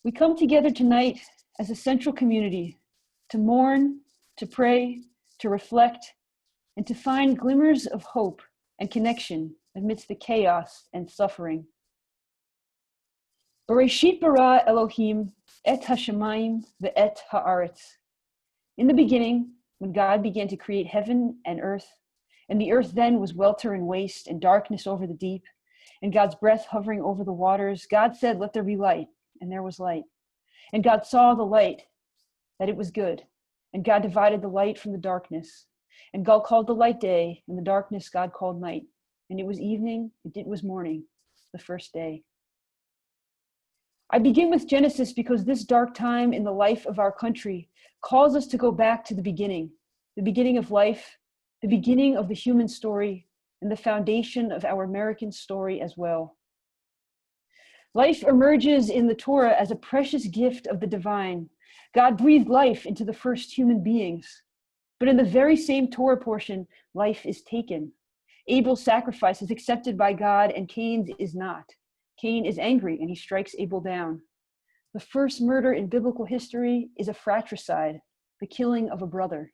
We come together tonight as a central community to mourn, to pray, to reflect, and to find glimmers of hope and connection amidst the chaos and suffering. Bereshit bara Elohim et hashamayim ve'et haaretz. In the beginning, when God began to create heaven and earth, and the earth then was welter and waste and darkness over the deep, and God's breath hovering over the waters, God said, "Let there be light," and there was light. And God saw the light, that it was good. And God divided the light from the darkness. And God called the light day, and the darkness God called night. And it was evening, and it was morning, the first day. I begin with Genesis because this dark time in the life of our country calls us to go back to the beginning of life, the beginning of the human story, and the foundation of our American story as well. Life emerges in the Torah as a precious gift of the divine. God breathed life into the first human beings. But in the very same Torah portion, life is taken. Abel's sacrifice is accepted by God and Cain's is not. Cain is angry and he strikes Abel down. The first murder in biblical history is a fratricide, the killing of a brother.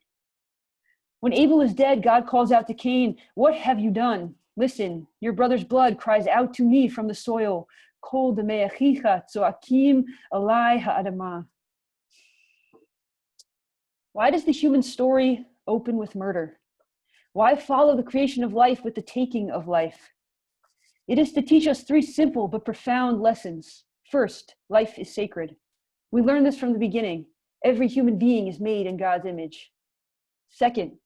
When Abel is dead, God calls out to Cain, "What have you done? Listen, your brother's blood cries out to me from the soil. Kol demei achicha tzoakim alai ha'adamah." Why does the human story open with murder? Why follow the creation of life with the taking of life? It is to teach us three simple but profound lessons. First, life is sacred. We learn this from the beginning. Every human being is made in God's image. Second,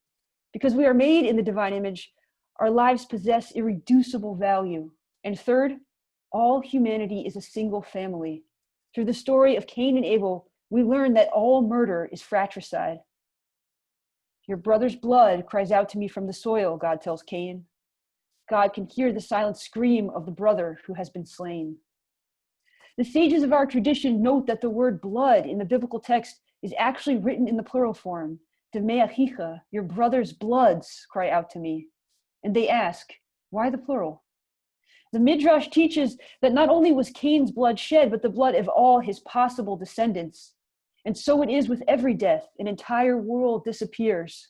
because we are made in the divine image, our lives possess irreducible value. And third, all humanity is a single family. Through the story of Cain and Abel, we learn that all murder is fratricide. Your brother's blood cries out to me from the soil, God tells Cain. God can hear the silent scream of the brother who has been slain. The sages of our tradition note that the word blood in the biblical text is actually written in the plural form. Demei achicha, your brother's bloods cry out to me. And they ask, why the plural? The Midrash teaches that not only was Cain's blood shed, but the blood of all his possible descendants. And so it is with every death, an entire world disappears.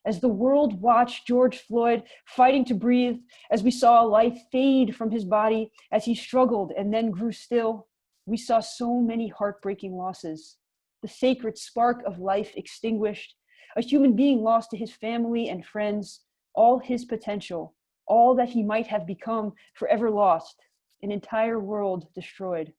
As the world watched George Floyd fighting to breathe, as we saw life fade from his body, as he struggled and then grew still, we saw so many heartbreaking losses. The sacred spark of life extinguished, a human being lost to his family and friends, all his potential, all that he might have become forever lost, an entire world destroyed.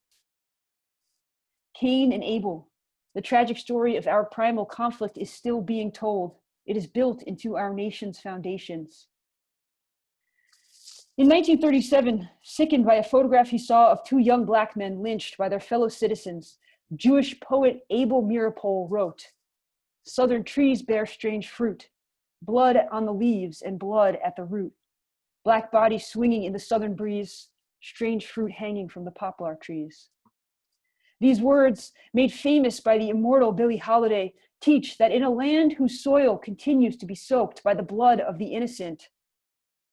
Cain and Abel, the tragic story of our primal conflict is still being told. It is built into our nation's foundations. In 1937, sickened by a photograph he saw of two young Black men lynched by their fellow citizens, Jewish poet Abel Meeropol wrote, "Southern trees bear strange fruit, blood on the leaves and blood at the root. Black bodies swinging in the southern breeze, strange fruit hanging from the poplar trees." These words, made famous by the immortal Billie Holiday, teach that in a land whose soil continues to be soaked by the blood of the innocent,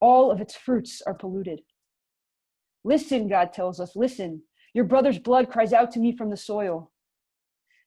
all of its fruits are polluted. Listen, God tells us, listen. Your brother's blood cries out to me from the soil.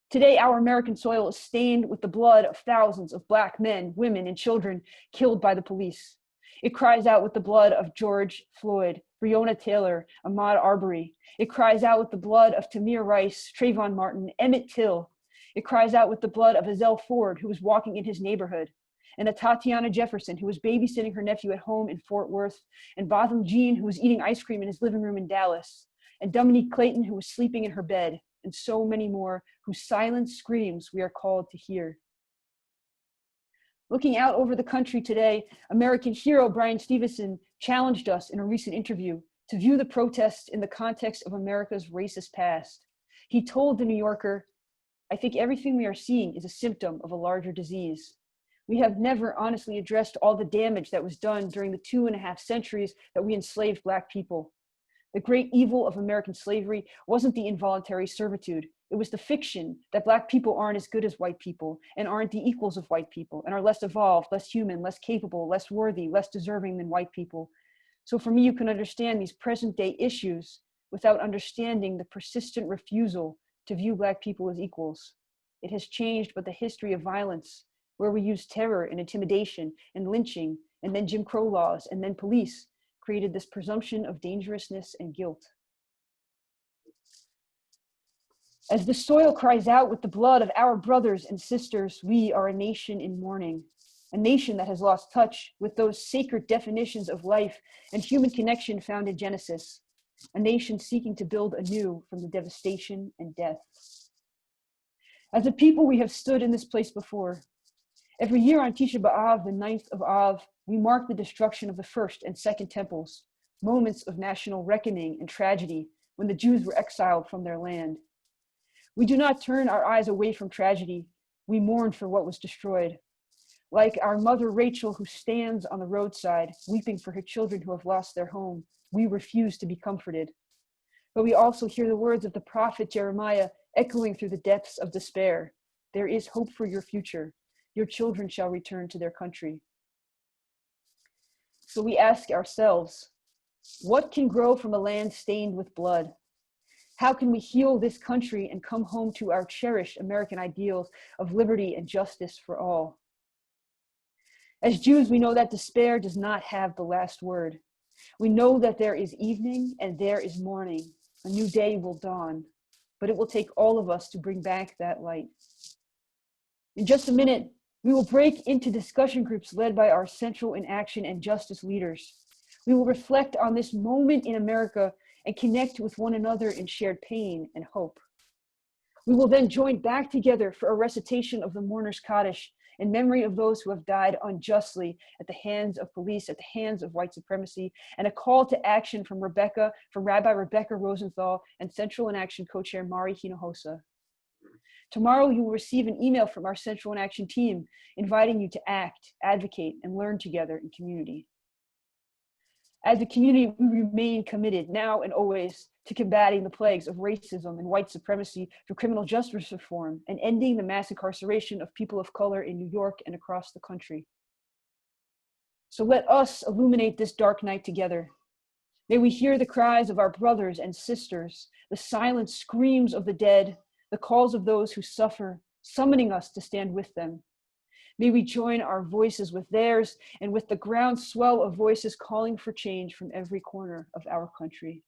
Today, our American soil is stained with the blood of thousands of Black men, women, and children killed by the police. It cries out with the blood of George Floyd, Breonna Taylor, Ahmaud Arbery. It cries out with the blood of Tamir Rice, Trayvon Martin, Emmett Till. It cries out with the blood of Azelle Ford, who was walking in his neighborhood, and a Tatiana Jefferson, who was babysitting her nephew at home in Fort Worth, and Botham Jean, who was eating ice cream in his living room in Dallas, and Dominique Clayton, who was sleeping in her bed, and so many more whose silent screams we are called to hear. Looking out over the country today, American hero Brian Stevenson challenged us in a recent interview to view the protests in the context of America's racist past. He told The New Yorker, "I think everything we are seeing is a symptom of a larger disease. We have never honestly addressed all the damage that was done during the 2.5 centuries that we enslaved Black people. The great evil of American slavery wasn't the involuntary servitude. It was the fiction that Black people aren't as good as white people and aren't the equals of white people and are less evolved, less human, less capable, less worthy, less deserving than white people. So for me, you can understand these present day issues without understanding the persistent refusal to view Black people as equals. It has changed but the history of violence, where we used terror and intimidation and lynching, and then Jim Crow laws, and then police, created this presumption of dangerousness and guilt. As the soil cries out with the blood of our brothers and sisters, we are a nation in mourning, a nation that has lost touch with those sacred definitions of life and human connection found in Genesis, a nation seeking to build anew from the devastation and death. As a people, we have stood in this place before. Every year on Tisha B'Av, the 9th of Av, we mark the destruction of the first and second temples, moments of national reckoning and tragedy when the Jews were exiled from their land. We do not turn our eyes away from tragedy. We mourn for what was destroyed. Like our mother Rachel, who stands on the roadside, weeping for her children who have lost their home, we refuse to be comforted. But we also hear the words of the prophet Jeremiah echoing through the depths of despair. There is hope for your future. Your children shall return to their country. So we ask ourselves, what can grow from a land stained with blood? How can we heal this country and come home to our cherished American ideals of liberty and justice for all? As Jews, we know that despair does not have the last word. We know that there is evening and there is morning. A new day will dawn, but it will take all of us to bring back that light. In just a minute, we will break into discussion groups led by our Central in Action and Justice leaders. We will reflect on this moment in America and connect with one another in shared pain and hope. We will then join back together for a recitation of the Mourner's Kaddish in memory of those who have died unjustly at the hands of police, at the hands of white supremacy, and a call to action from Rabbi Rebecca Rosenthal and Central in Action co-chair Mari Hinojosa. Tomorrow, you will receive an email from our Central in Action team inviting you to act, advocate, and learn together in community. As a community, we remain committed now and always to combating the plagues of racism and white supremacy through criminal justice reform and ending the mass incarceration of people of color in New York and across the country. So let us illuminate this dark night together. May we hear the cries of our brothers and sisters, the silent screams of the dead, the calls of those who suffer, summoning us to stand with them. May we join our voices with theirs and with the groundswell of voices calling for change from every corner of our country.